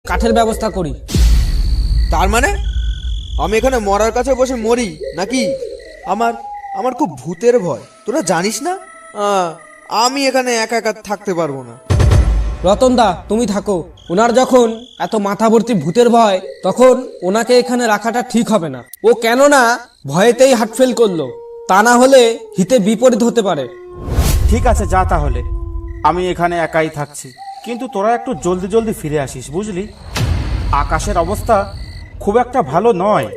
কাঠের ব্যবস্থা করি। তার মানে আমি এখানে মরার কাছে বসে মরি নাকি? আমার আমার খুব ভূতের ভয়, তোরা জানিস না? আমি এখানে একা একা থাকতে পারবো না। রতনদা তুমি থাকো, ওনার যখন এত মাথা ভর্তি ভূতের ভয় তখন ওনাকে এখানে রাখাটা ঠিক হবে না। ও কেননা ভয়েতেই হার্ট ফেল করলো, তা না হলে হিতে বিপরীত হতে পারে। ঠিক আছে, যা তাহলে, আমি এখানে একাই থাকছি। কিন্তু তোরা একটু জলদি জলদি ফিরে আসিস, বুঝলি? আকাশের অবস্থা খুব একটা ভালো নয়,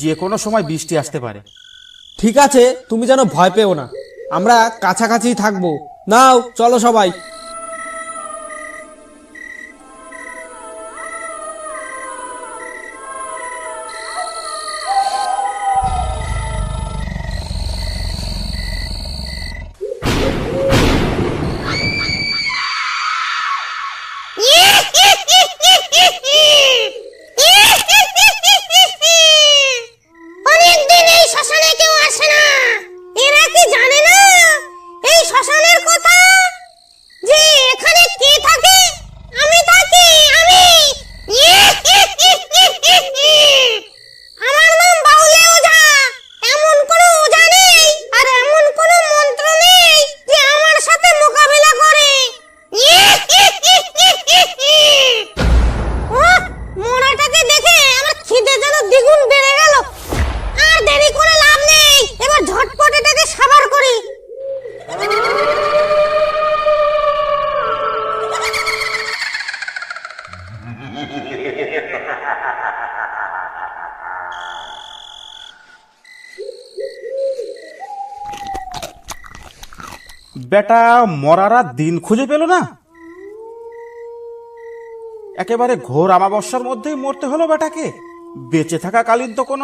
যে কোনো সময় বৃষ্টি আসতে পারে। ঠিক আছে, তুমি যেন ভয় পেও না, আমরা কাছাকাছি থাকবো। নাও চলো সবাই। অনেকদিন এই শ্মশানে কেউ আসে না। এরা কি জানে না এই শ্মশানের কথা, যে এখানে কে থাকে? আমি থাকি, আমি। আমার নাম বাউলে ওঝা। এমন কোনো ওঝা নেই আর এমন কোনো মন্ত্র নেই যে আমার সাথে মোকাবিলা করে। মোড়াটাকে দেখে আমার খিদে যেন দ্বিগুণ বেড়ে গেল। আর দেরি করে লাভ নেই, এবার ঝটপট এটাকে সাবার করি। বেটা মরারা দিন খুঁজে পেল না, একেবারে ঘোর আমাবস্যার মধ্যেই মরতে হলো বেটাকে। বেঁচে থাকা কালীন তো কোনো